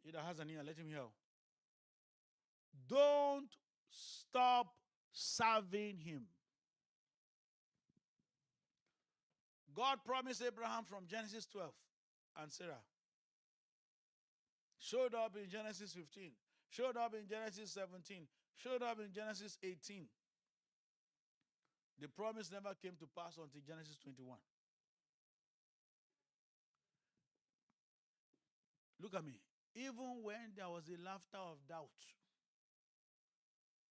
He that has an ear, let him hear. Don't stop serving him. God promised Abraham from Genesis 12 and Sarah. Showed up in Genesis 15. Showed up in Genesis 17. Showed up in Genesis 18. The promise never came to pass until Genesis 21. Look at me. Even when there was a laughter of doubt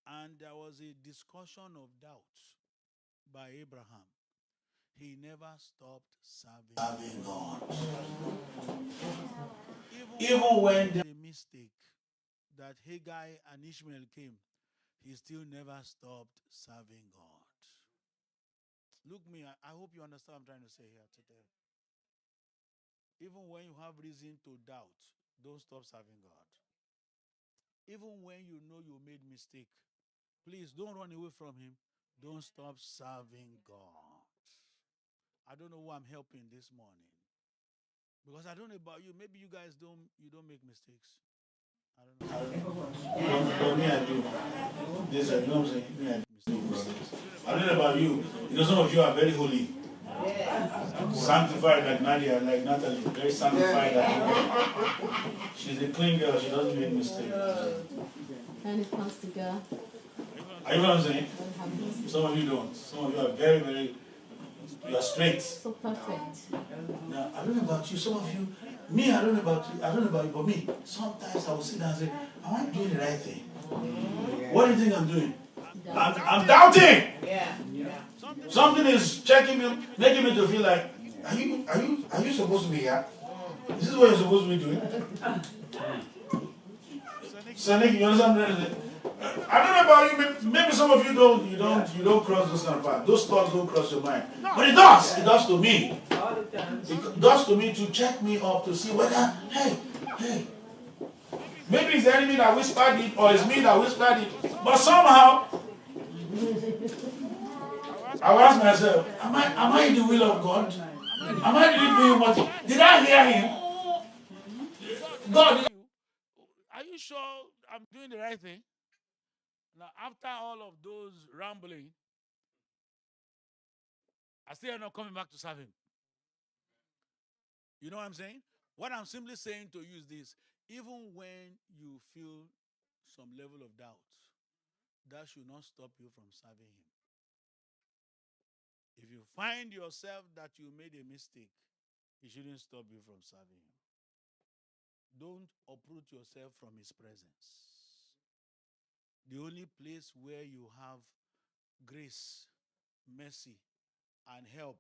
and there was a discussion of doubt by Abraham, he never stopped serving God. Even when there was a mistake that Haggai and Ishmael came, he still never stopped serving God. Look me, I hope you understand what I'm trying to say here today. Even when you have reason to doubt, don't stop serving God. Even when you know you made mistake, please don't run away from him. Don't stop serving God. I don't know who I'm helping this morning. Because I don't know about you. Maybe you guys don't make mistakes. I don't know. Me, I do. This, you know what I'm saying? Me, I do mistakes. I don't know about you. Some of you are very holy. Sanctified like Nadia, like Natalie. Very sanctified. She's a clean girl. She doesn't make mistakes. And it comes to God. Are you know what I'm saying? Some of you don't. Some of you are very, very, you are straight. So perfect. Now, I don't know about you. Some of you, me, I don't know about you, but me, sometimes I will sit down and say, am I doing the right thing? What do you think I'm doing? I'm doubting. Yeah. Something is checking me, making me to feel like, are you supposed to be here? Is this what you're supposed to be doing? Sanik, you understand what I'm saying? I don't know about you. Maybe some of you don't cross those kind of paths. Those thoughts don't cross your mind, but it does. It does to me. All the time. It does to me to check me up to see whether, hey, maybe it's the enemy that whispered it, or it's me that whispered it. But somehow, I will ask myself, am I in the will of God? Am I really doing what? Did I hear him? God, are you sure I'm doing the right thing? Now, after all of those rambling, I still am not coming back to serve him. You know what I'm saying? What I'm simply saying to you is this. Even when you feel some level of doubt, that should not stop you from serving him. If you find yourself that you made a mistake, it shouldn't stop you from serving him. Don't uproot yourself from his presence. The only place where you have grace, mercy, and help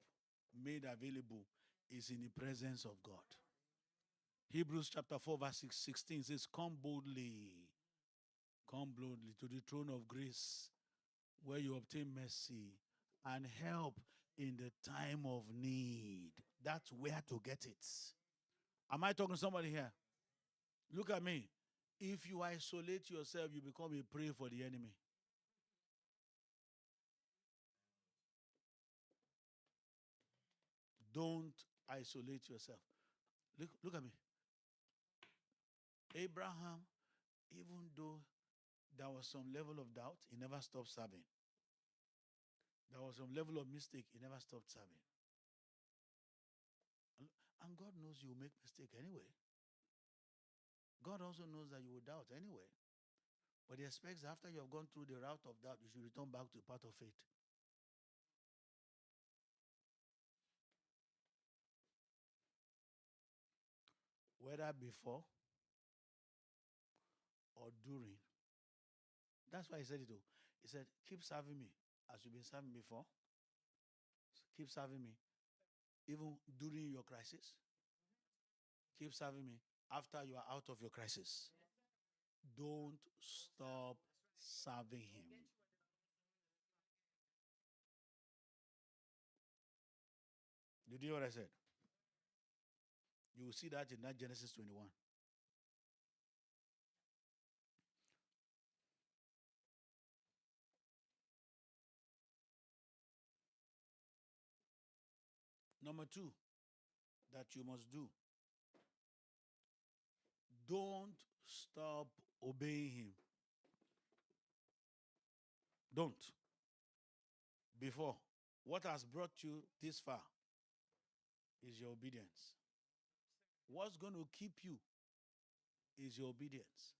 made available is in the presence of God. Hebrews chapter 4 verse 16 says, come boldly to the throne of grace where you obtain mercy and help in the time of need. That's where to get it. Am I talking to somebody here? Look at me. If you isolate yourself, you become a prey for the enemy. Don't isolate yourself. Look at me. Abraham, even though there was some level of doubt, he never stopped serving. There was some level of mistake, he never stopped serving. And God knows you will make mistake anyway. God also knows that you will doubt anyway. But he expects after you have gone through the route of doubt, you should return back to the path of faith. Whether before or during. That's why he said it though. He said, keep serving me as you've been serving before. Keep serving me even during your crisis. Keep serving me after you are out of your crisis. Don't stop serving him. Did you hear what I said? You will see that in that Genesis 21. Number two, that you must do. Don't stop obeying him. Don't. Before, what has brought you this far is your obedience. What's going to keep you is your obedience.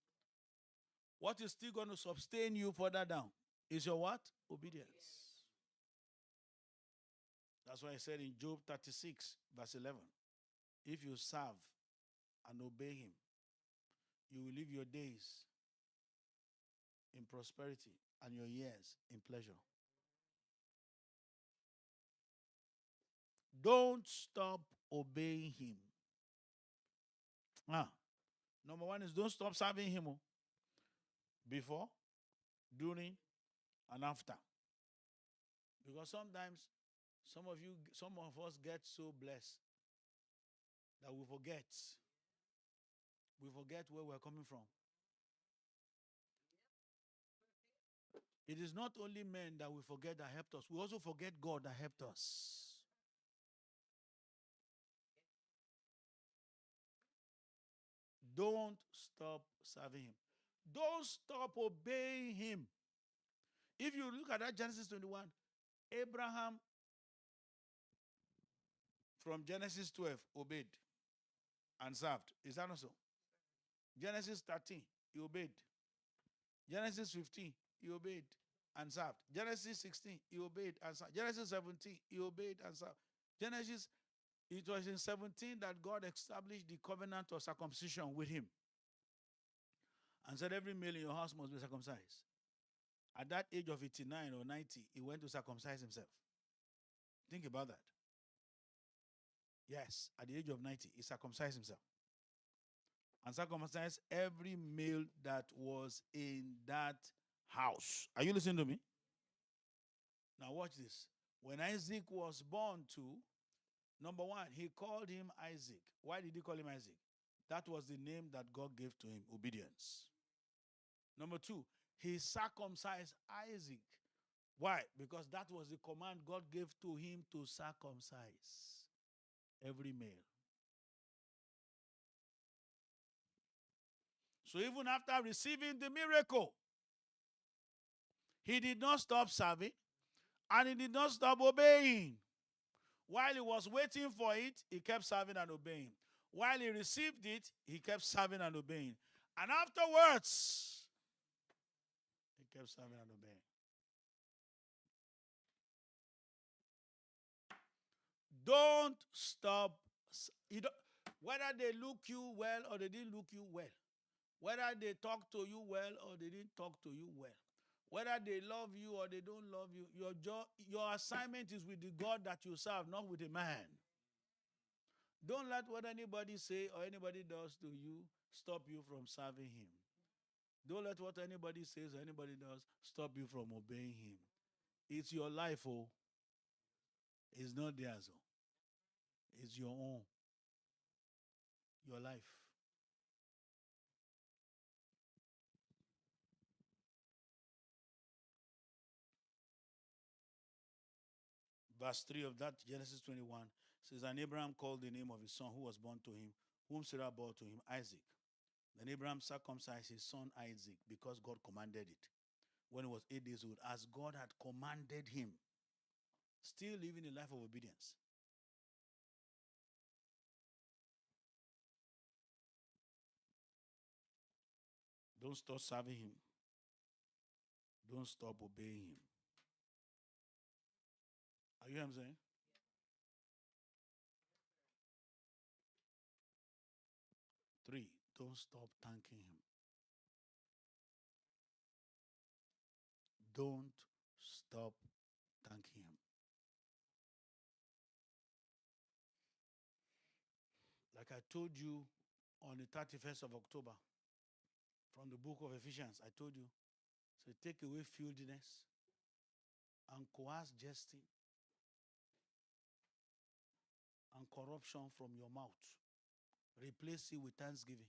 What is still going to sustain you further down is your what? Obedience. That's why I said in Job 36, verse 11, if you serve and obey him, you will live your days in prosperity and your years in pleasure. Don't stop obeying him. Number one is don't stop serving him before, during, and after. Because sometimes some of us get so blessed that we forget. We forget where we're coming from. It is not only men that we forget that helped us. We also forget God that helped us. Don't stop serving him. Don't stop obeying him. If you look at that Genesis 21, Abraham from Genesis 12 obeyed and served. Is that not so? Genesis 13, he obeyed. Genesis 15, he obeyed and served. Genesis 16, he obeyed and served. Genesis 17, he obeyed and served. Genesis, it was in 17 that God established the covenant of circumcision with him and said every male in your house must be circumcised. At that age of 89 or 90, he went to circumcise himself. Think about that. Yes, at the age of 90, he circumcised himself. And circumcised every male that was in that house. Are you listening to me? Now watch this. When Isaac was born too, number one, he called him Isaac. Why did he call him Isaac? That was the name that God gave to him, obedience. Number two, he circumcised Isaac. Why? Because that was the command God gave to him to circumcise every male. So even after receiving the miracle, he did not stop serving and he did not stop obeying. While he was waiting for it, he kept serving and obeying. While he received it, he kept serving and obeying. And afterwards, he kept serving and obeying. Don't stop. Whether they look you well or they didn't look you well, whether they talk to you well or they didn't talk to you well, whether they love you or they don't love you, your assignment is with the God that you serve, not with a man. Don't let what anybody say or anybody does to you stop you from serving him. Don't let what anybody says or anybody does stop you from obeying him. It's your life, oh. It's not theirs, oh. It's your own. Your life. Verse 3 of that Genesis 21 says, and Abraham called the name of his son who was born to him, whom Sarah bore to him, Isaac. Then Abraham circumcised his son Isaac because God commanded it when he was 8 days old, as God had commanded him. Still living a life of obedience. Don't stop serving him. Don't stop obeying him. Are you hearing what I'm saying? Three, don't stop thanking him. Don't stop thanking him. Like I told you on the 31st of October, from the book of Ephesians, I told you, so take away filthiness and coarse jesting and corruption from your mouth. Replace it with thanksgiving.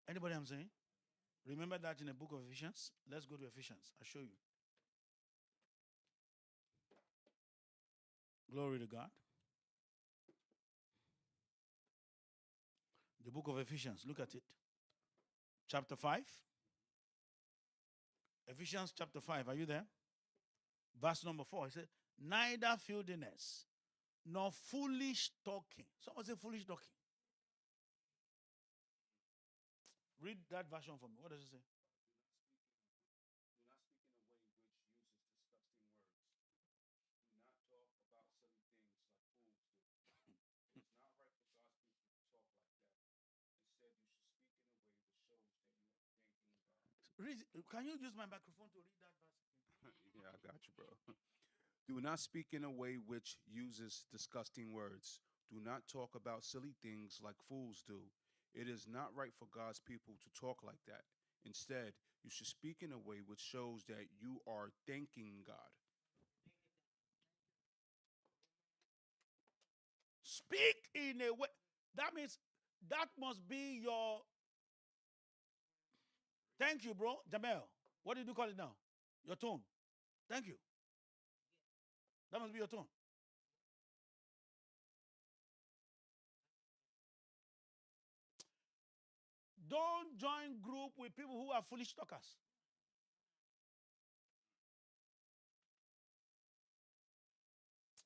Anybody I'm saying? Remember that in the book of Ephesians? Let's go to Ephesians. I'll show you. Glory to God. book of Ephesians. Look at it. Chapter 5. Ephesians chapter 5. Are you there? Verse number 4. He said, neither filthiness nor foolish talking. Someone say foolish talking. Read that version for me. What does it say? Do not speak in a way which uses disgusting words. Do not talk about silly things like fools do. It is not right for God's people to talk like that. Instead, you should speak in a way that shows that you are thanking God. Can you use my microphone to read that verse? Yeah, I got you, bro. Do not speak in a way which uses disgusting words. Do not talk about silly things like fools do. It is not right for God's people to talk like that. Instead, you should speak in a way which shows that you are thanking God. Speak in a way. That means that must be your. Thank you, bro. Jamel. What did you call it now? Your tone. Thank you. That must be your tone. Don't join group with people who are foolish talkers.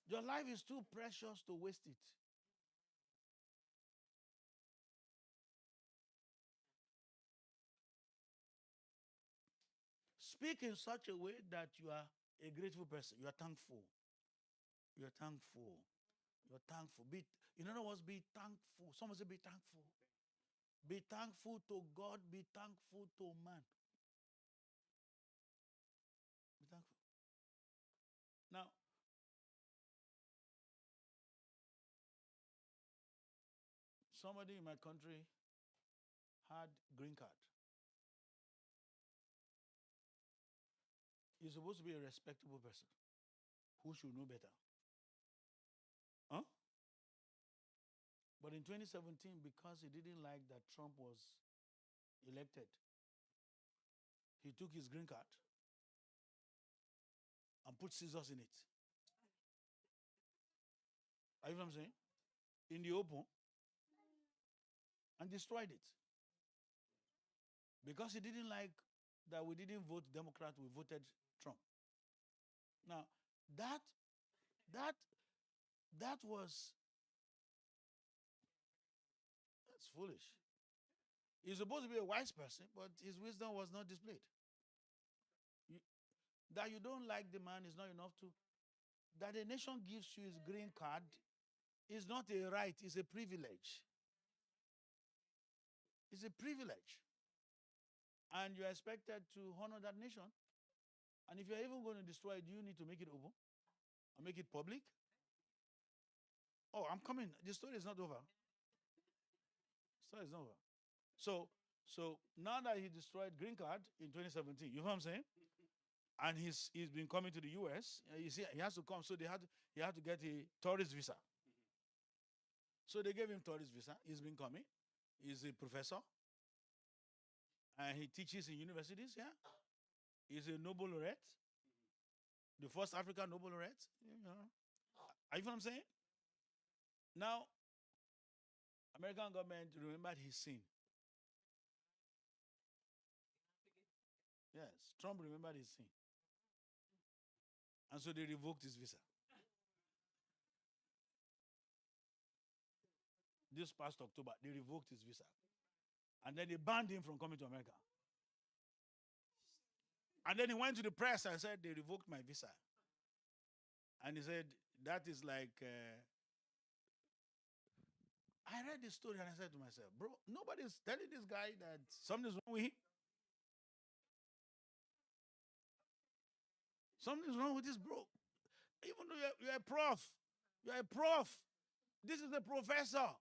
Your life is too precious to waste it. Speak in such a way that you are a grateful person. You are thankful. You are thankful. You are thankful. In other words, be thankful. Someone say, be thankful. Be thankful to God. Be thankful to man. Be thankful. Now, somebody in my country had green card. He's supposed to be a respectable person who should know better. Huh? But in 2017, because he didn't like that Trump was elected, he took his green card and put scissors in it. Are you know what I'm saying? In the open, and destroyed it. Because he didn't like that we didn't vote Democrat, we voted Trump. Now, that was that's foolish. He's supposed to be a wise person, but his wisdom was not displayed. That you don't like the man is not enough to. That a nation gives you his green card is not a right, it's a privilege. It's a privilege. And you're expected to honor that nation. And if you're even going to destroy it, do you need to make it open or make it public? Oh, I'm coming. The story is not over. The story is not over. So now that he destroyed green card in 2017, you know what I'm saying? And he's been coming to the US. You see, he has to come. So he had to get a tourist visa. So they gave him tourist visa. He's been coming. He's a professor. And he teaches in universities, yeah. He's a Nobel laureate. The first African Nobel laureate. You know. Are you know what I'm saying? Now, American government remembered his sin. Yes, Trump remembered his sin. And so they revoked his visa. This past October, they revoked his visa. And then they banned him from coming to America. And then he went to the press and said, they revoked my visa. And he said, that is like, I read this story and I said to myself, bro, nobody's telling this guy that something's wrong with him. Something's wrong with this bro. Even though you're a prof, this is a professor.